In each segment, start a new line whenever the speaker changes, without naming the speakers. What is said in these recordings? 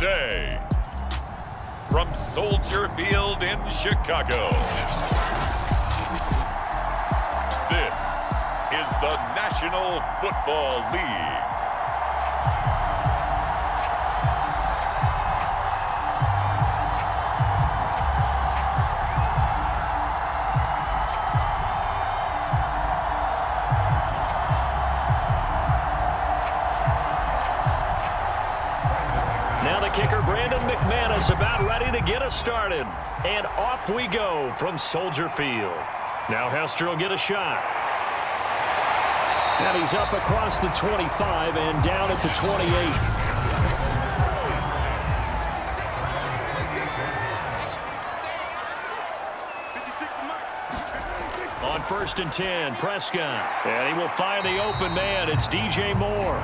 Today, from Soldier Field in Chicago, this is the National Football League.
About ready to get us started. And off we go from Soldier Field. Now Hester will get a shot. And he's up across the 25 and down at the 28. On 1st and 10, Prescott. And he will find the open man. It's DJ Moore.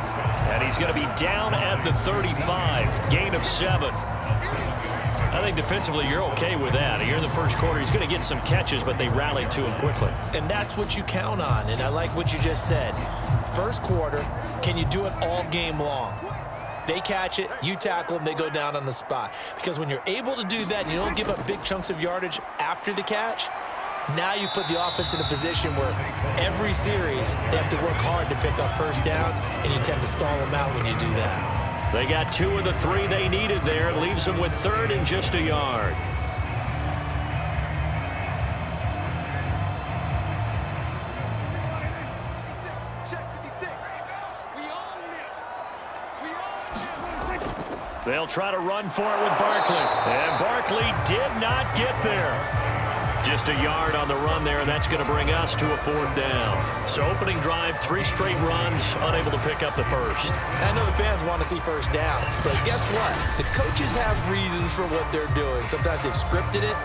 And he's going to be down at the 35. Gain of 7. I think defensively you're okay with that. Here in the first quarter, he's going to get some catches, but they rallied to him quickly.
And that's what you count on, and I like what you just said. First quarter, can you do it all game long? They catch it, you tackle them, they go down on the spot. Because when you're able to do that and you don't give up big chunks of yardage after the catch, now you put the offense in a position where every series they have to work hard to pick up first downs, and you tend to stall them out when you do that.
They got 2 of the 3 they needed there. It leaves them with 3rd and just a yard. They'll try to run for it with Barkley. And Barkley did not get there. Just a yard on the run there, and that's going to bring us to a 4th down. So opening drive, 3 straight runs, unable to pick up the first.
I know the fans want to see first downs, but guess what? The coaches have reasons for what they're doing. Sometimes they've scripted it,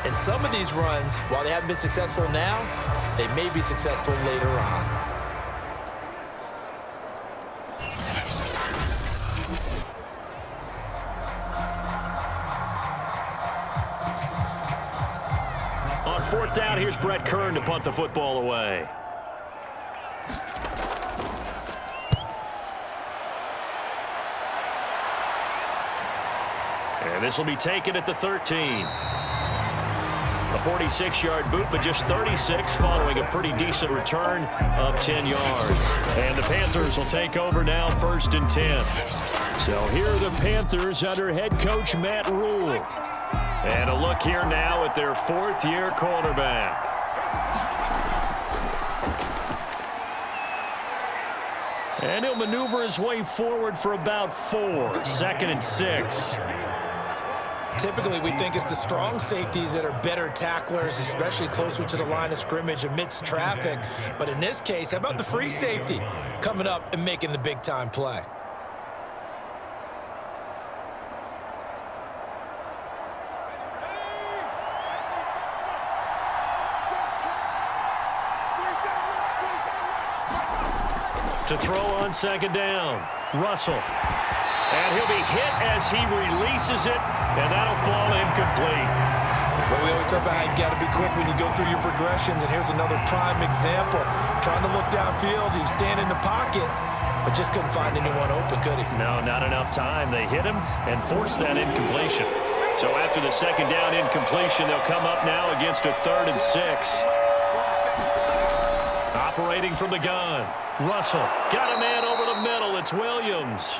and some of these runs, while they haven't been successful now, they may be successful later on.
On 4th down, here's Brett Kern to punt the football away. And this will be taken at the 13. A 46-yard boot, but just 36 following a pretty decent return of 10 yards. And the Panthers will take over now, 1st and 10. So here are the Panthers under head coach Matt Rule. And a look here now at their 4th-year quarterback. And he'll maneuver his way forward for about 4. 2nd and 6.
Typically, we think it's the strong safeties that are better tacklers, especially closer to the line of scrimmage amidst traffic. But in this case, how about the free safety coming up and making the big-time play?
To throw on 2nd down, Russell. And he'll be hit as he releases it, and that'll fall incomplete.
Well, we always talk about how you've got to be quick when you go through your progressions, and here's another prime example. Trying to look downfield, he was standing in the pocket, but just couldn't find anyone open, could he?
No, not enough time. They hit him and forced that incompletion. So after the 2nd down incompletion, they'll come up now against a 3rd and 6. Operating from the gun. Russell got a man over the middle. It's Williams.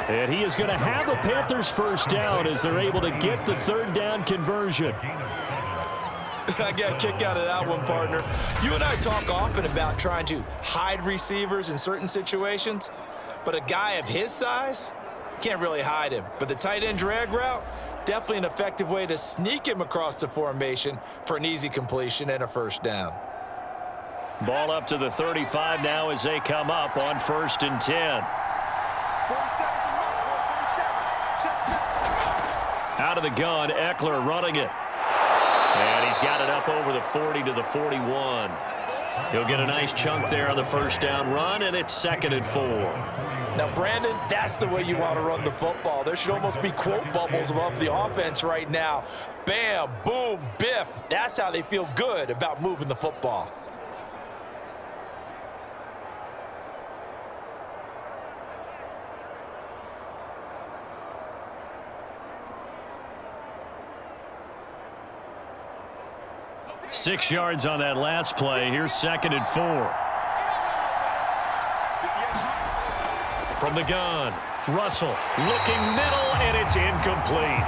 And he is going to have a Panthers first down as they're able to get the 3rd down conversion.
I got a kick out of that one, partner. You and I talk often about trying to hide receivers in certain situations, but a guy of his size can't really hide him. But the tight end drag route, definitely an effective way to sneak him across the formation for an easy completion and a first down.
Ball up to the 35 now as they come up on 1st and 10. Out of the gun, Eckler running it. And he's got it up over the 40 to the 41. He'll get a nice chunk there on the first down run, and it's 2nd and 4.
Now, Brandon, that's the way you want to run the football. There should almost be quote bubbles above the offense right now. Bam, boom, biff. That's how they feel good about moving the football.
6 yards on that last play. Here's 2nd and 4. From the gun, Russell looking middle, and it's incomplete.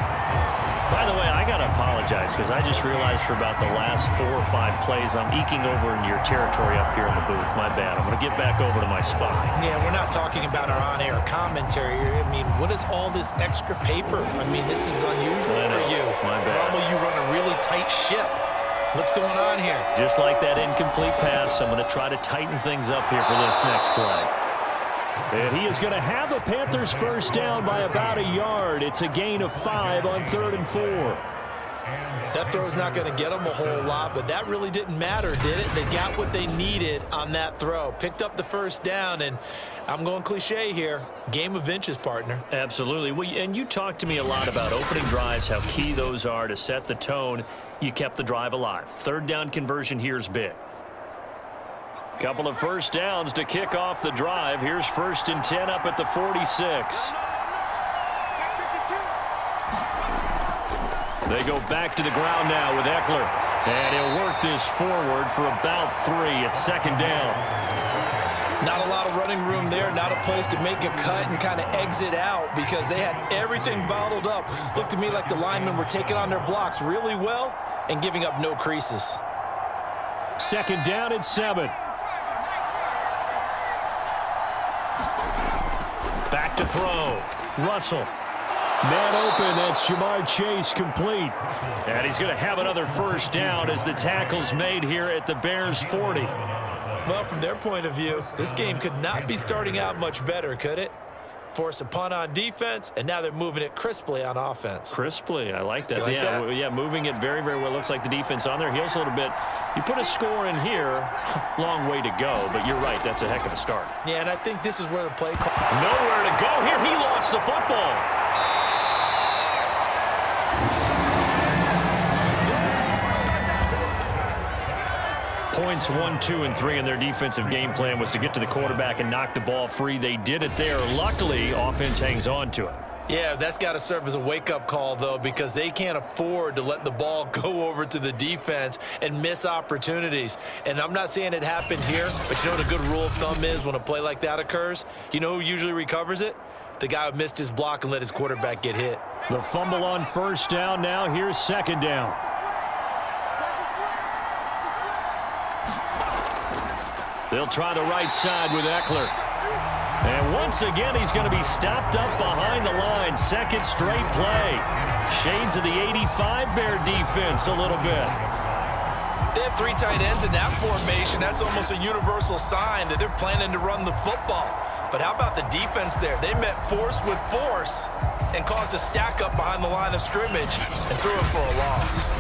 By the way, I got to apologize because I just realized for about the last 4 or 5 plays, I'm eking over into your territory up here in the booth. My bad. I'm going to get back over to my spot.
Yeah, we're not talking about our on-air commentary. I mean, what is all this extra paper? I mean, this is unusual for you.
My bad.
Normally you run a really tight ship. What's going on here?
Just like that incomplete pass, I'm going to try to tighten things up here for this next play. And he is going to have the Panthers first down by about a yard. It's a gain of 5 on 3rd and 4.
That throw's not going to get them a whole lot, but that really didn't matter, did it? They got what they needed on that throw. Picked up the first down, and I'm going cliche here. Game of inches, partner.
Absolutely. Well, and you talked to me a lot about opening drives, how key those are to set the tone. You kept the drive alive. 3rd down conversion here is big. Couple of first downs to kick off the drive. Here's 1st and 10 up at the 46. They go back to the ground now with Eckler. And he'll work this forward for about 3. It's 2nd down.
Not a lot of running room there. Not a place to make a cut and kind of exit out because they had everything bottled up. Looked to me like the linemen were taking on their blocks really well and giving up no creases.
2nd down and 7. Back to throw. Russell. Man open. That's Jamar Chase complete. And he's going to have another first down as the tackle's made here at the Bears 40.
Well, from their point of view, this game could not be starting out much better, could it? Force a punt on defense, and now they're moving it crisply on offense.
Crisply, I like that.
Like that?
Yeah, moving it very, very well. Looks like the defense on their heels a little bit. You put a score in here, long way to go, but you're right, that's a heck of a start.
Yeah, and I think this is where the play call.
Nowhere to go here. He lost the football. Points 1, 2, and 3 in their defensive game plan was to get to the quarterback and knock the ball free. They did it there. Luckily, offense hangs on to it.
Yeah, that's got to serve as a wake-up call, though, because they can't afford to let the ball go over to the defense and miss opportunities. And I'm not saying it happened here, but you know what a good rule of thumb is when a play like that occurs? You know who usually recovers it? The guy who missed his block and let his quarterback get hit.
The fumble on first down now. Here's 2nd down. They'll try the right side with Eckler. And once again, he's going to be stopped up behind the line. 2nd straight play. Shades of the 85 Bear defense a little bit.
They have 3 tight ends in that formation. That's almost a universal sign that they're planning to run the football. But how about the defense there? They met force with force and caused a stack up behind the line of scrimmage and threw it for a loss.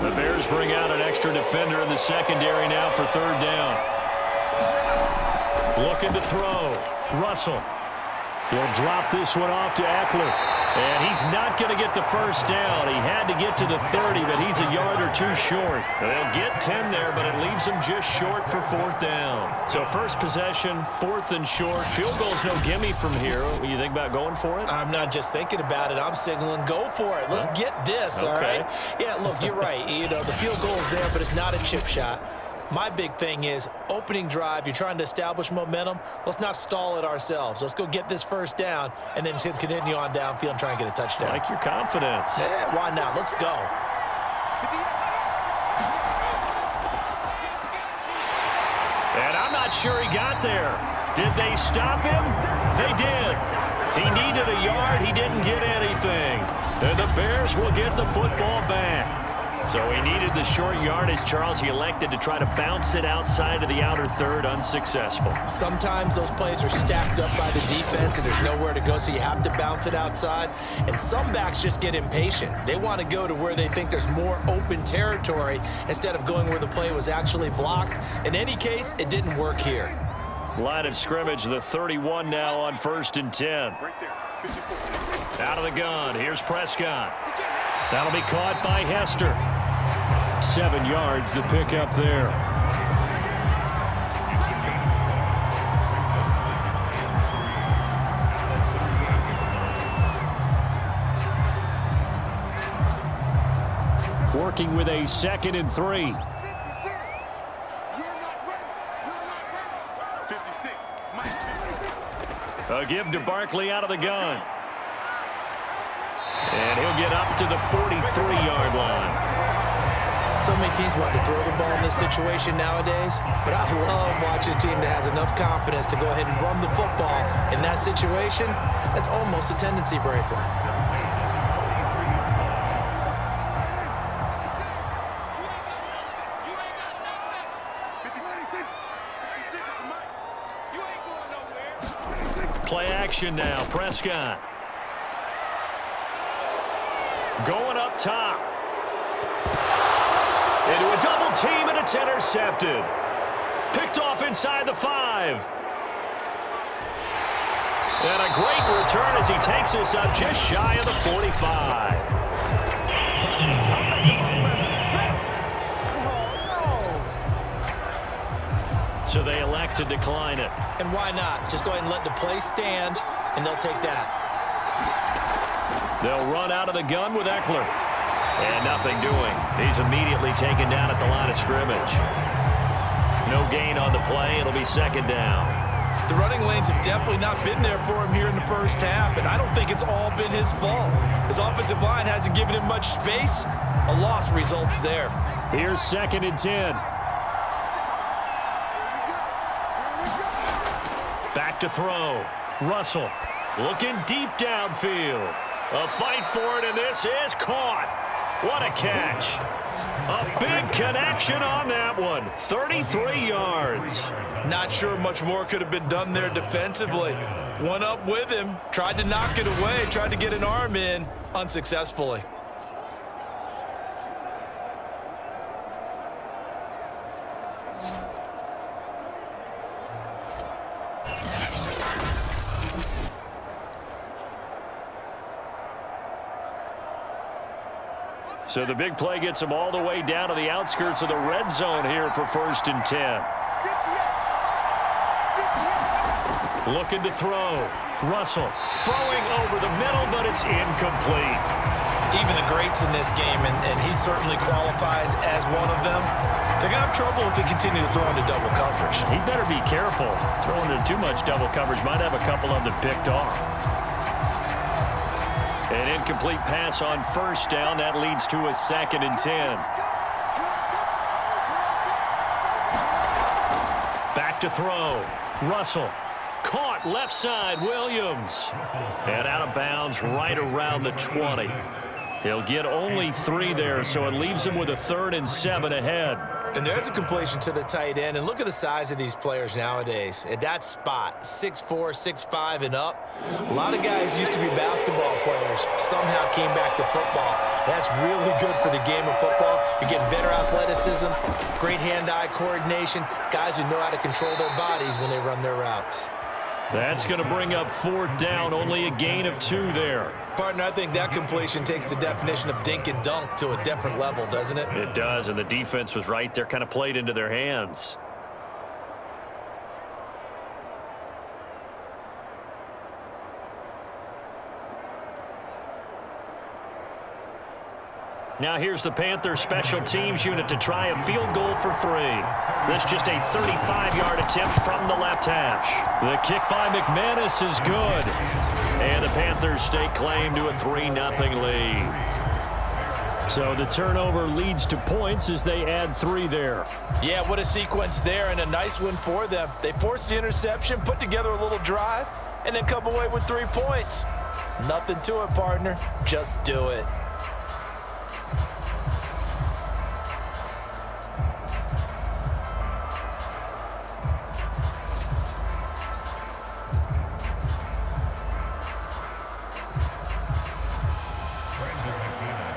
The Bears bring out an extra defender in the secondary now for 3rd down. Looking to throw. Russell will drop this one off to Eckler. And he's not going to get the first down. He had to get to the 30, but he's a yard or 2 short. They'll get 10 there, but it leaves him just short for 4th down. So first possession, 4th and short. Field goal's no gimme from here. What do you think about going for it?
I'm not just thinking about it. I'm signaling go for it. Let's get this, all right? Yeah, look, you're right. You know, the field goal's there, but it's not a chip shot. My big thing is opening drive. You're trying to establish momentum. Let's not stall it ourselves. Let's go get this first down and then continue on downfield and try and get a touchdown.
I like your confidence.
Yeah, why not? Let's go.
And I'm not sure he got there. Did they stop him? They did. He needed a yard. He didn't get anything. And the Bears will get the football back. So he needed the short yardage, Charles. He elected to try to bounce it outside of the outer third, unsuccessful.
Sometimes those plays are stacked up by the defense and there's nowhere to go, so you have to bounce it outside. And some backs just get impatient. They want to go to where they think there's more open territory instead of going where the play was actually blocked. In any case, it didn't work here.
Line of scrimmage, the 31 now on 1st and 10. Out of the gun, here's Prescott. That'll be caught by Hester. 7 yards, the pickup there. working with a 2nd and 3. A give to Barkley out of the gun. And he'll get up to the 43-yard line.
So many teams want to throw the ball in this situation nowadays, but I love watching a team that has enough confidence to go ahead and run the football in that situation. That's almost a tendency breaker.
Play action now. Prescott. Going up top. Into a double team, and it's intercepted. Picked off inside the 5. And a great return as he takes us up just shy of the 45. So they elect to decline it.
And why not? Just go ahead and let the play stand, and they'll take that.
They'll run out of the gun with Eckler. And nothing doing. He's immediately taken down at the line of scrimmage. No gain on the play. It'll be 2nd down.
The running lanes have definitely not been there for him here in the first half, and I don't think it's all been his fault. His offensive line hasn't given him much space. A loss results there.
Here's 2nd and 10. Back to throw. Russell looking deep downfield. A fight for it, and this is caught. What a catch. A big connection on that one. 33 yards.
Not sure much more could have been done there defensively. One up with him, tried to knock it away, tried to get an arm in, unsuccessfully.
So the big play gets him all the way down to the outskirts of the red zone here for 1st and 10. Looking to throw. Russell throwing over the middle, but it's incomplete.
Even the greats in this game, and he certainly qualifies as one of them, they're going to have trouble if they continue to throw into double coverage.
He better be careful. Throwing into too much double coverage might have a couple of them picked off. An incomplete pass on 1st down. That leads to a 2nd and 10. Back to throw. Russell. Caught left side. Williams. And out of bounds right around the 20. He'll get only 3 there, so it leaves him with a 3rd and 7 ahead.
And there's a completion to the tight end. And look at the size of these players nowadays. At that spot, 6'4", 6'5", and up. A lot of guys used to be basketball players, somehow came back to football. That's really good for the game of football. You're getting better athleticism, great hand-eye coordination, guys who know how to control their bodies when they run their routes.
That's going to bring up 4th down, only a gain of 2 there.
Partner, I think that completion takes the definition of dink and dunk to a different level, doesn't it?
It does, and the defense was right there, kind of played into their hands. Now here's the Panthers special teams unit to try a field goal for 3. This just a 35-yard attempt from the left hash. The kick by McManus is good. And the Panthers stake claim to a 3-0 lead. So the turnover leads to points as they add 3 there.
Yeah, what a sequence there, and a nice one for them. They forced the interception, put together a little drive, and then come away with 3 points. Nothing to it, partner. Just do it.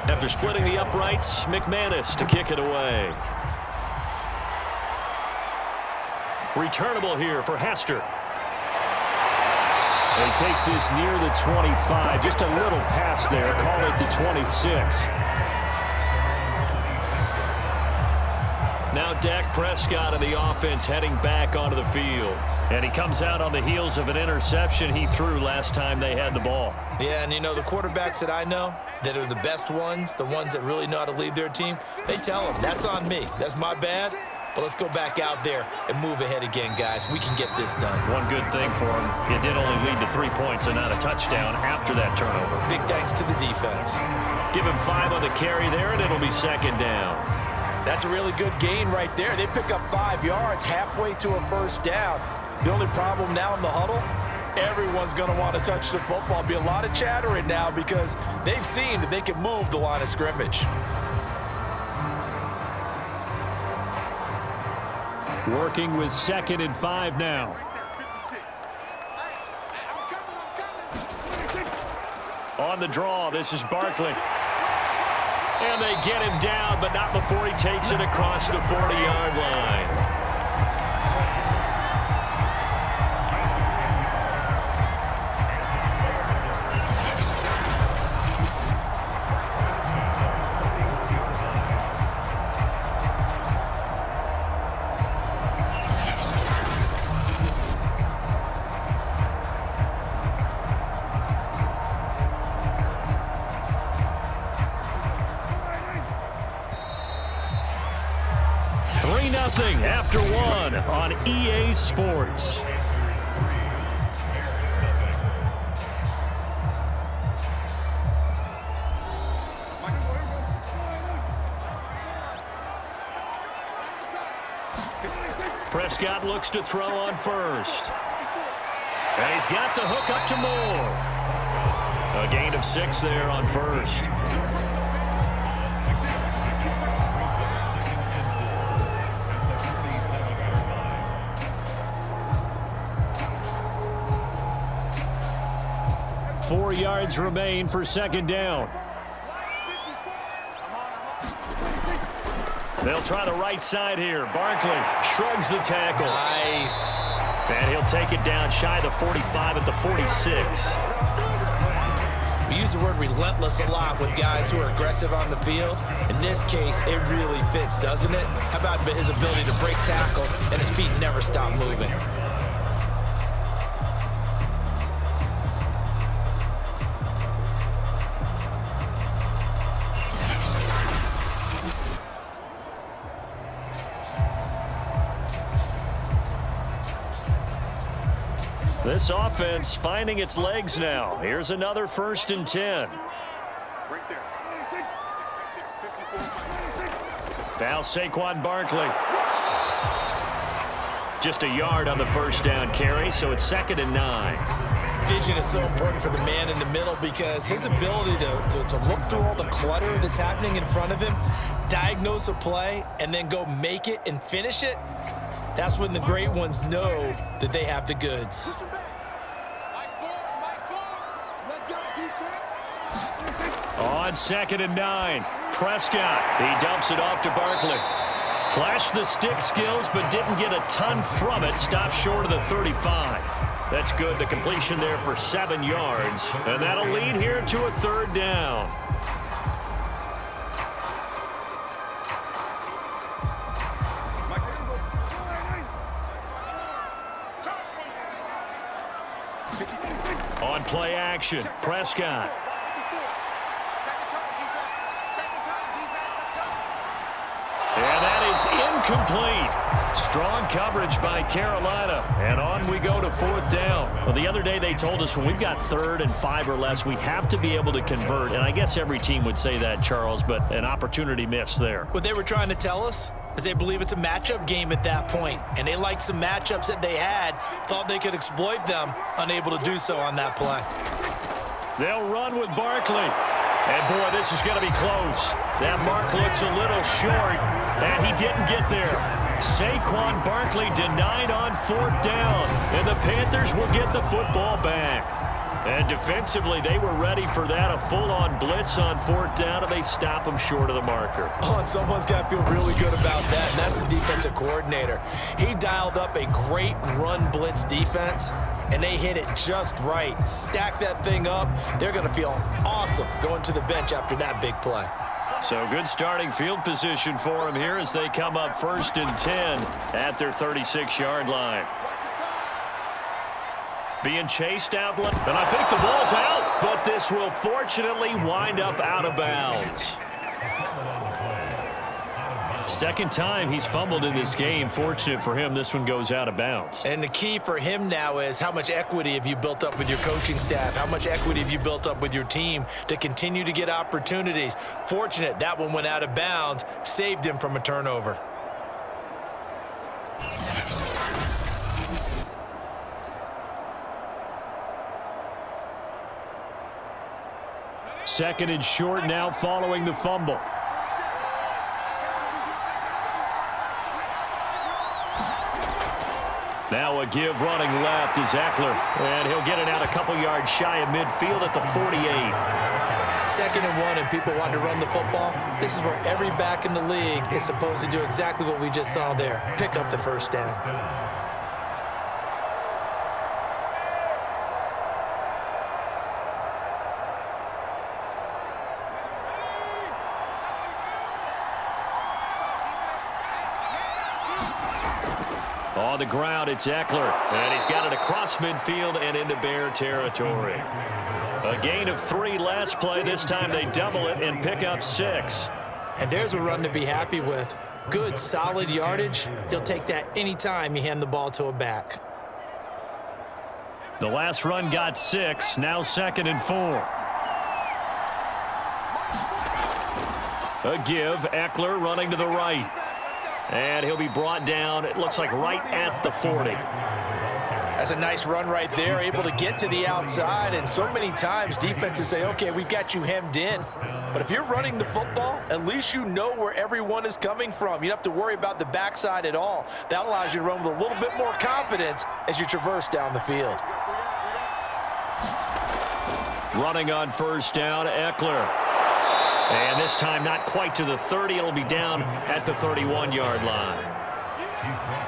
After splitting the uprights, McManus to kick it away. Returnable here for Hester. And he takes this near the 25. Just a little pass there. Call it the 26. Now Dak Prescott of the offense heading back onto the field. And he comes out on the heels of an interception he threw last time they had the ball.
Yeah, and you know, the quarterbacks that I know, that are the best ones, the ones that really know how to lead their team, they tell them, that's on me. That's my bad. But let's go back out there and move ahead again, guys. We can get this done.
One good thing for him, it did only lead to 3 points and not a touchdown after that turnover.
Big thanks to the defense.
Give him 5 on the carry there, and it'll be second down.
That's a really good gain right there. They pick up 5 yards halfway to a first down. The only problem now in the huddle, everyone's going to want to touch the football. Be a lot of chattering now because they've seen that they can move the line of scrimmage.
Working with 2nd and 5 now. On the draw, this is Barkley. And they get him down, but not before he takes it across the 40-yard line. After 1 on EA Sports. Prescott looks to throw on first. And he's got the hook up to Moore. A gain of 6 there on first. Four yards remain for second down. They'll try the right side here. Barkley shrugs the tackle.
Nice.
And he'll take it down shy of the 45 at the 46.
We use the word relentless a lot with guys who are aggressive on the field. In this case, it really fits, doesn't it? How about his ability to break tackles and his feet never stop moving?
This offense finding its legs now. Here's another 1st and 10. Now Saquon Barkley. Just a yard on the first down carry, so it's 2nd and 9.
Vision is so important for the man in the middle because his ability to look through all the clutter that's happening in front of him, diagnose a play, and then go make it and finish it, that's when the great ones know that they have the goods.
On 2nd and 9, Prescott. He dumps it off to Barkley. Flashed the stick skills, but didn't get a ton from it. Stopped short of the 35. That's good. The completion there for 7 yards. And that'll lead here to a 3rd down. On play action, Prescott. And that is incomplete. Strong coverage by Carolina. And on we go to 4th down. Well, the other day they told us when we've got 3rd and 5 or less, we have to be able to convert. And I guess every team would say that, Charles, but an opportunity missed there.
What they were trying to tell us is they believe it's a matchup game at that point. And they liked some matchups that they had, thought they could exploit them, unable to do so on that play.
They'll run with Barkley. And, boy, this is going to be close. That mark looks a little short, and he didn't get there. Saquon Barkley denied on 4th down, and the Panthers will get the football back. And defensively, they were ready for that, a full-on blitz on 4th down, and they stop him short of the marker.
Oh, and someone's got to feel really good about that, and that's the defensive coordinator. He dialed up a great run blitz defense, and they hit it just right. Stack that thing up. They're going to feel awesome going to the bench after that big play.
So good starting field position for them here as they come up 1st and 10 at their 36-yard line. Being chased out, and I think the ball's out. but this will fortunately wind up out of bounds. Second time he's fumbled in this game. Fortunate for him, this one goes out of bounds.
And the key for him now is how much equity have you built up with your coaching staff? How much equity have you built up with your team to continue to get opportunities? Fortunate that one went out of bounds, saved him from a turnover.
Second and short now following the fumble. Now a give running left is Eckler, and he'll get it out a couple yards shy of midfield at the 48.
2nd and 1, and people want to run the football. This is where every back in the league is supposed to do exactly what we just saw there. Pick up the first down.
On the ground, it's Eckler, and he's got it across midfield and into Bear territory. A gain of 3 last play. This time they double it and pick up 6.
And there's a run to be happy with. Good, solid yardage. He'll take that anytime you hand the ball to a back.
The last run got 6, now 2nd and 4. A give, Eckler running to the right. And he'll be brought down, it looks like right at the 40.
That's a nice run right there, able to get to the outside. And so many times defenses say, okay, we've got you hemmed in. But if you're running the football, at least you know where everyone is coming from. You don't have to worry about the backside at all. That allows you to run with a little bit more confidence as you traverse down the field.
Running on first down, Eckler. And this time not quite to the 30. It'll be down at the 31-yard line.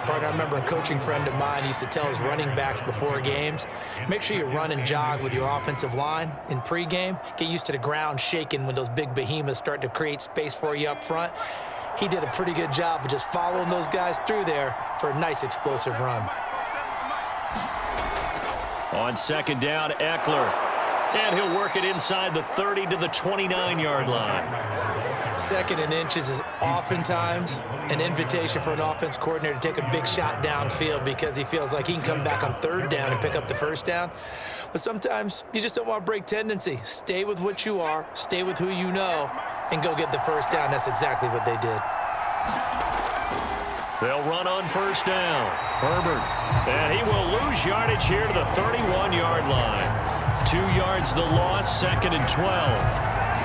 Partner, I remember a coaching friend of mine used to tell his running backs before games, make sure you run and jog with your offensive line in pregame. Get used to the ground shaking when those big behemoths start to create space for you up front. He did a pretty good job of just following those guys through there for a nice explosive run.
On second down, Eckler. And he'll work it inside the 30 to the 29-yard line.
2nd and inches is oftentimes an invitation for an offense coordinator to take a big shot downfield because he feels like he can come back on 3rd down and pick up the first down. But sometimes you just don't want to break tendency. Stay with what you are, stay with who you know, and go get the first down. That's exactly what they did.
They'll run on first down. Herbert. And he will lose yardage here to the 31-yard line. 2 yards the loss, 2nd and 12.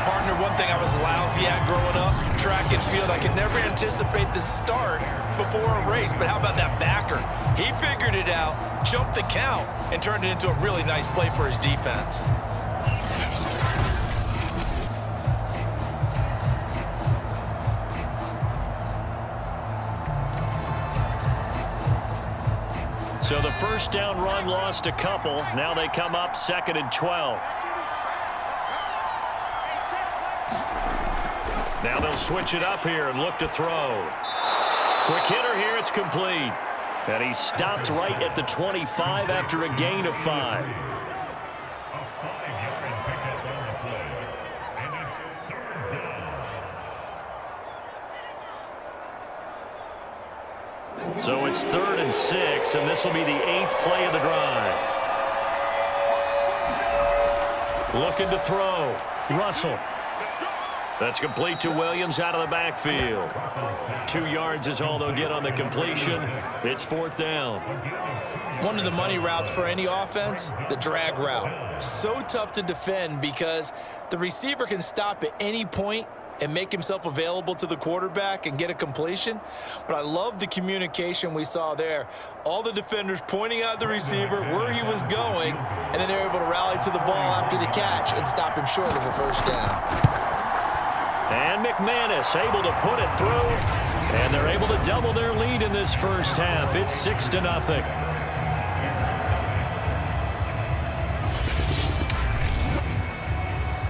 Partner, one thing I was lousy at growing up, track and field, I could never anticipate the start before a race, but how about that backer? He figured it out, jumped the count, and turned it into a really nice play for his defense.
So the first down run lost a couple. Now they come up 2nd and 12. Now they'll switch it up here and look to throw. Quick hitter here, it's complete. And he stopped right at the 25 after a gain of 5. So it's 3rd and 6, and this will be the 8th play of the drive. Looking to throw. Russell. That's complete to Williams out of the backfield. 2 yards is all they'll get on the completion. It's 4th down.
One of the money routes for any offense, the drag route. So tough to defend because the receiver can stop at any point and make himself available to the quarterback and get a completion. But I love the communication we saw there. All the defenders pointing out the receiver, where he was going, and then they're able to rally to the ball after the catch and stop him short of a first down.
And McManus able to put it through, and they're able to double their lead in this first half. It's 6-0.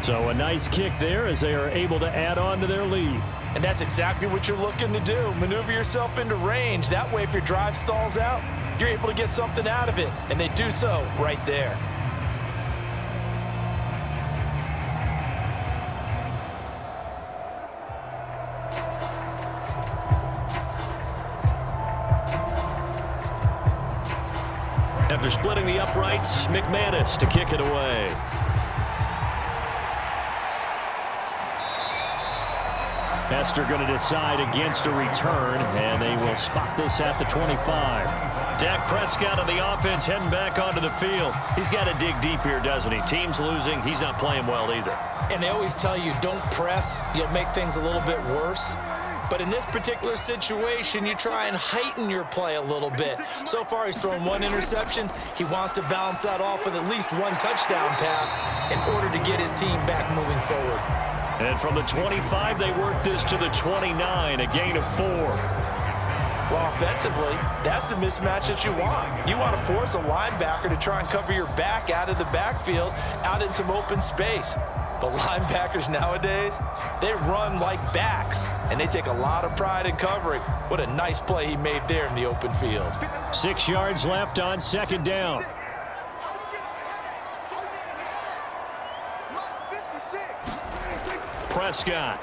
So a nice kick there as they are able to add on to their lead.
And that's exactly what you're looking to do. Maneuver yourself into range. That way, if your drive stalls out, you're able to get something out of it. And they do so right there.
After splitting the uprights, McManus to kick it away. Hester going to decide against a return, and they will spot this at the 25. Dak Prescott on the offense heading back onto the field. He's got to dig deep here, doesn't he? Team's losing. He's not playing well either.
And they always tell you, don't press. You'll make things a little bit worse. But in this particular situation, you try and heighten your play a little bit. So far, he's thrown one interception. He wants to balance that off with at least one touchdown pass in order to get his team back moving forward.
And from the 25, they work this to the 29, a gain of 4.
Well, offensively, that's the mismatch that you want. You want to force a linebacker to try and cover your back out of the backfield, out in some open space. But linebackers nowadays, they run like backs, and they take a lot of pride in covering. What a nice play he made there in the open field.
6 yards left on second down. Prescott.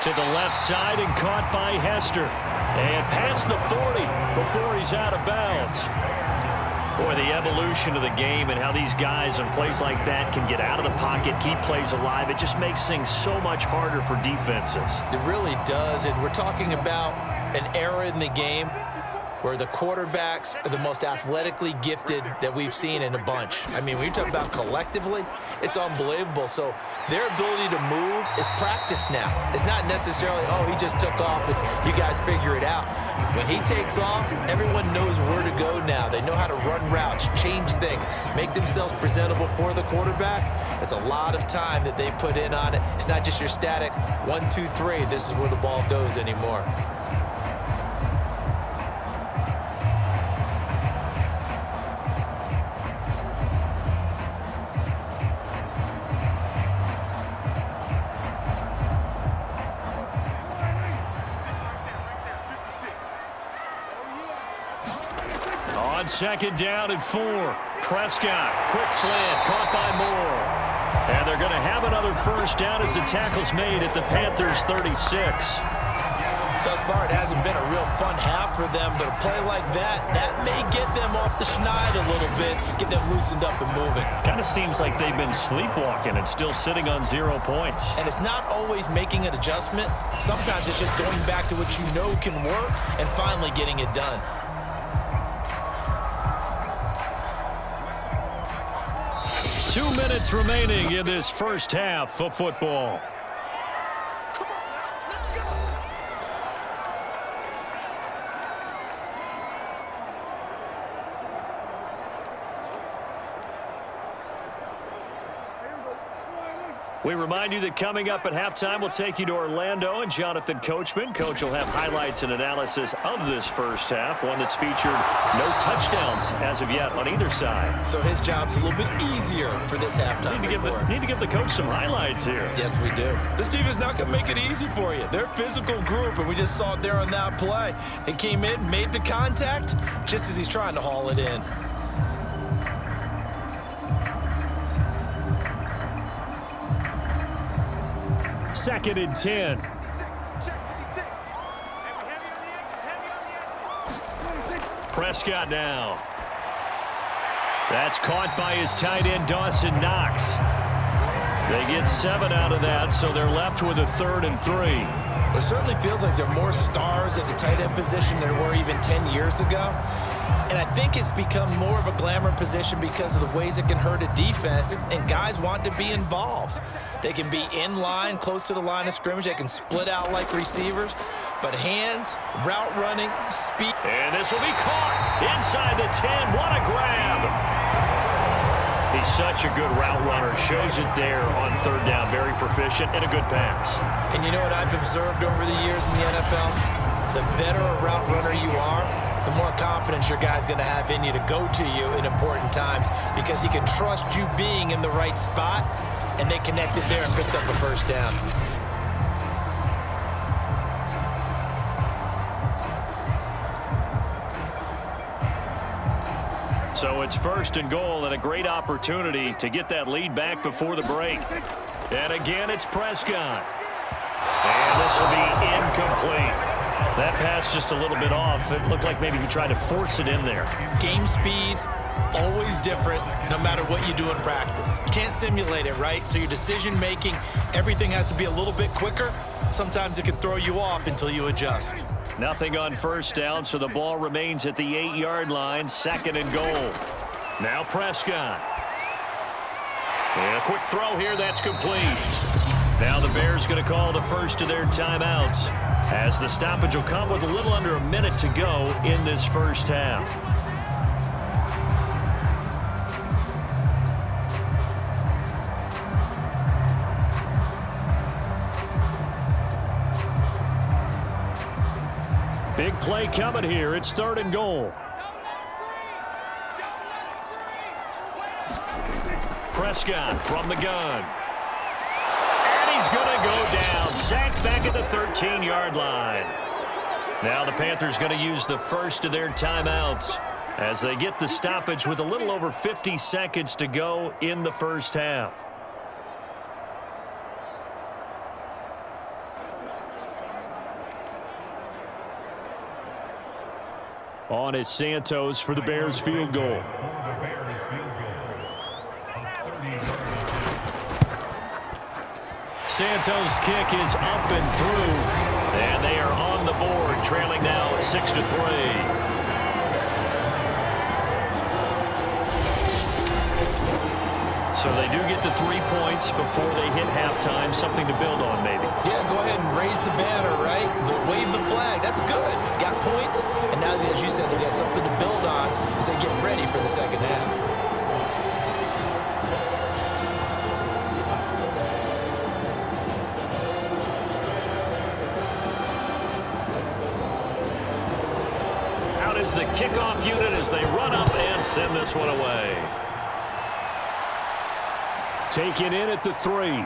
To the left side and caught by Hester. And past the 40 before he's out of bounds. Boy, the evolution of the game and how these guys in plays like that can get out of the pocket, keep plays alive, it just makes things so much harder for defenses.
It really does, and we're talking about an era in the game where the quarterbacks are the most athletically gifted that we've seen in a bunch. I mean, when you talk about collectively, it's unbelievable. So their ability to move is practiced now. It's not necessarily, oh, he just took off and you guys figure it out. When he takes off, everyone knows where to go now. They know how to run routes, change things, make themselves presentable for the quarterback. It's a lot of time that they put in on it. It's not just your static 1, 2, 3, this is where the ball goes anymore.
On second down and 4. Prescott, quick slant, caught by Moore. And they're going to have another first down as the tackle's made at the Panthers' 36.
Thus far, it hasn't been a real fun half for them, but a play like that may get them off the schneid a little bit, get them loosened up and moving.
Kind of seems like they've been sleepwalking and still sitting on 0 points.
And it's not always making an adjustment. Sometimes it's just going back to what you know can work and finally getting it done.
Two minutes remaining in this first half of football. We remind you that coming up at halftime, we'll take you to Orlando and Jonathan Coachman. Coach will have highlights and analysis of this first half, one that's featured no touchdowns as of yet on either side.
So his job's a little bit easier for this halftime report.
Need to give the coach some highlights here.
Yes, we do. This team is not going to make it easy for you. They're a physical group, and we just saw it there on that play. It came in, made the contact, just as he's trying to haul it in.
Second and 10. Prescott now. That's caught by his tight end, Dawson Knox. They get 7 out of that, so they're left with a 3rd and 3.
It certainly feels like there are more stars at the tight end position than there were even 10 years ago. And I think it's become more of a glamour position because of the ways it can hurt a defense, and guys want to be involved. They can be in line, close to the line of scrimmage. They can split out like receivers. But hands, route running, speed.
And this will be caught inside the 10. What a grab. He's such a good route runner. Shows it there on 3rd down. Very proficient and a good pass.
And you know what I've observed over the years in the NFL? The better a route runner you are, the more confidence your guy's going to have in you to go to you in important times because he can trust you being in the right spot, and they connected there and picked up a first down.
So it's 1st and goal and a great opportunity to get that lead back before the break. And again, it's Prescott. And this will be incomplete. That pass just a little bit off. It looked like maybe he tried to force it in there.
Game speed, always different, no matter what you do in practice. You can't simulate it, right? So your decision-making, everything has to be a little bit quicker. Sometimes it can throw you off until you adjust.
Nothing on first down, so the ball remains at the 8-yard line, 2nd and goal. Now Prescott. And a quick throw here, that's complete. Now the Bears going to call the first of their timeouts, as the stoppage will come with a little under a minute to go in this first half. Big play coming here. It's 3rd and goal. Prescott from the gun. And he's going to go down. Sacked back at the 13-yard line. Now the Panthers going to use the first of their timeouts as they get the stoppage with a little over 50 seconds to go in the first half. On is Santos for the Bears field goal. Santos' kick is up and through, and they are on the board, trailing now 6-3. So they do get the 3 points before they hit halftime, something to build on maybe.
Yeah, go ahead and raise the banner, right? Wave the flag. That's good. Got points, and now, as you said, they got something to build on as they get ready for the second half.
Out is the kickoff unit as they run up and send this one away. Taken in at the 3.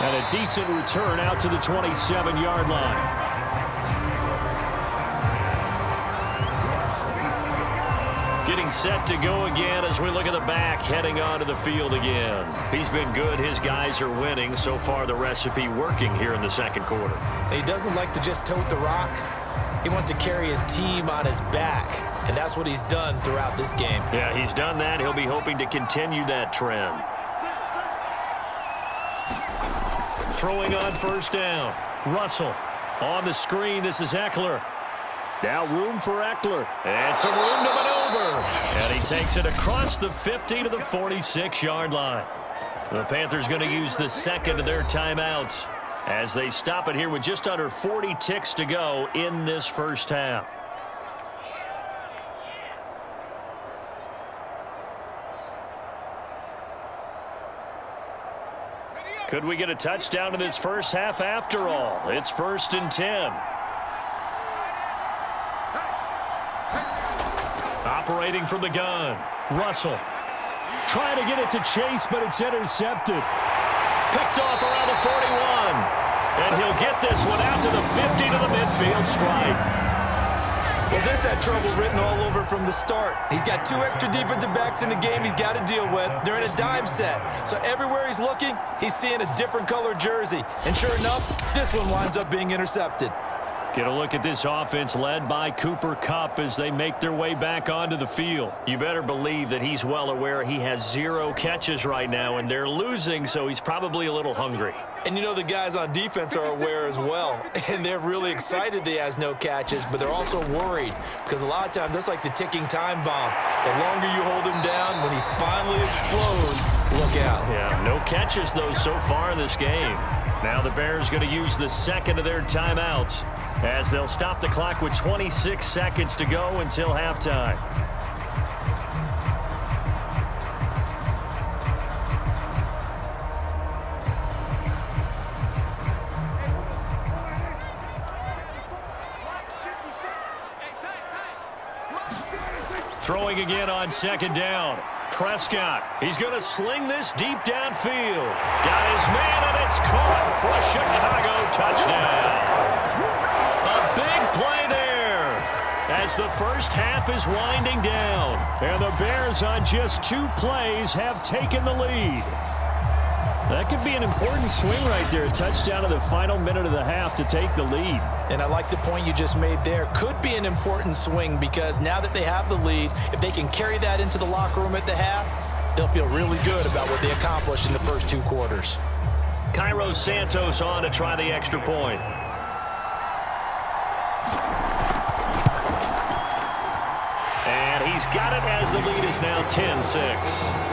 And a decent return out to the 27-yard line. Getting set to go again as we look at the back, heading onto the field again. He's been good. His guys are winning. So far, the recipe working here in the second quarter.
He doesn't like to just tote the rock. He wants to carry his team on his back, and that's what he's done throughout this game.
Yeah, he's done that. He'll be hoping to continue that trend. Throwing on first down. Russell on the screen. This is Eckler. Now room for Eckler. And some room to maneuver. And he takes it across the 50 to the 46-yard line. The Panthers going to use the second of their timeouts as they stop it here with just under 40 ticks to go in this first half. Could we get a touchdown in this first half after all? It's 1st and 10. Operating from the gun. Russell trying to get it to Chase, but it's intercepted. Picked off around the 41. And he'll get this one out to the 50 to the midfield stripe.
Well, this had trouble written all over from the start. He's got 2 extra defensive backs in the game he's got to deal with. They're in a dime set. So everywhere he's looking, he's seeing a different color jersey. And sure enough, this one winds up being intercepted.
Get a look at this offense led by Cooper Kupp as they make their way back onto the field. You better believe that he's well aware he has 0 catches right now, and they're losing, so he's probably a little hungry.
And you know the guys on defense are aware as well. And they're really excited that he has no catches, but they're also worried because a lot of times that's like the ticking time bomb. The longer you hold him down, when he finally explodes, look out.
Yeah, no catches, though, so far in this game. Now the Bears going to use the second of their timeouts as they'll stop the clock with 26 seconds to go until halftime. Throwing again on second down. Prescott, he's going to sling this deep downfield. Got his man, and it's caught for a Chicago touchdown. A big play there as the first half is winding down. And the Bears on just 2 plays have taken the lead. That could be an important swing right there. A touchdown in the final minute of the half to take the lead.
And I like the point you just made there. Could be an important swing because now that they have the lead, if they can carry that into the locker room at the half, they'll feel really good about what they accomplished in the first 2 quarters.
Cairo Santos on to try the extra point. And he's got it as the lead is now 10-6.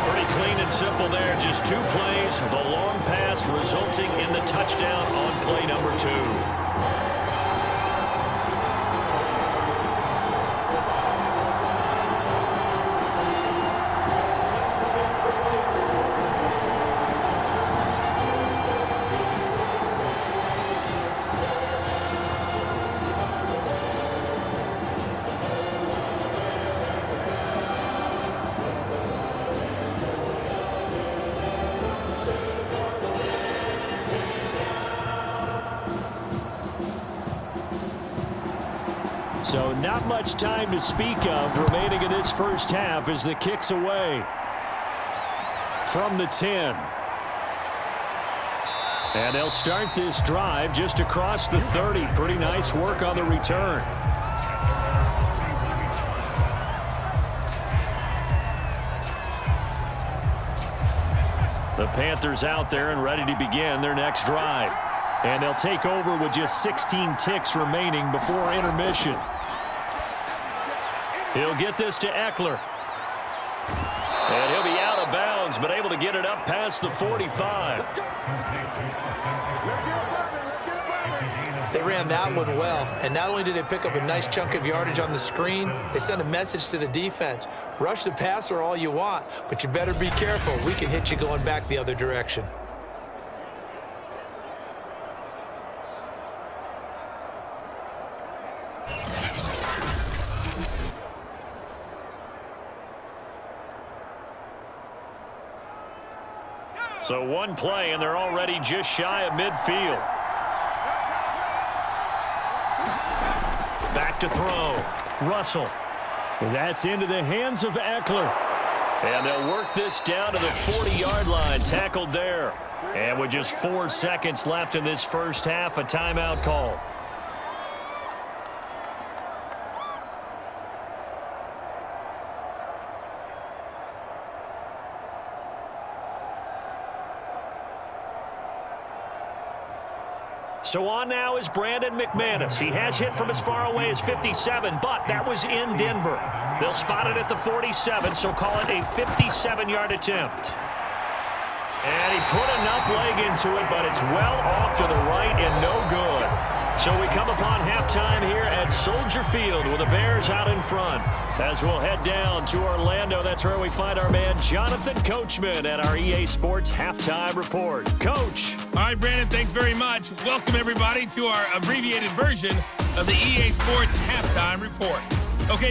Pretty clean and simple there. Just 2 plays. The long pass resulting in the touchdown on play number 2. So not much time to speak of remaining in this first half as the kick's away from the 10. And they'll start this drive just across the 30. Pretty nice work on the return. The Panthers out there and ready to begin their next drive. And they'll take over with just 16 ticks remaining before intermission. He'll get this to Eckler. And he'll be out of bounds, but able to get it up past the 45.
They ran that one well, and not only did they pick up a nice chunk of yardage on the screen, they sent a message to the defense. Rush the passer all you want, but you better be careful. We can hit you going back the other direction.
So 1 play, and they're already just shy of midfield. Back to throw. Russell. That's into the hands of Eckler. And they'll work this down to the 40-yard line. Tackled there. And with just 4 seconds left in this first half, a timeout call. So on now is Brandon McManus. He has hit from as far away as 57, but that was in Denver. They'll spot it at the 47, so call it a 57-yard attempt. And he put enough leg into it, but it's well off to the right and no good. So we come upon halftime here at Soldier Field with the Bears out in front. As we'll head down to Orlando, that's where we find our man Jonathan Coachman at our EA Sports Halftime Report. Coach.
All right, Brandon, thanks very much. Welcome, everybody, to our abbreviated version of the EA Sports Halftime Report.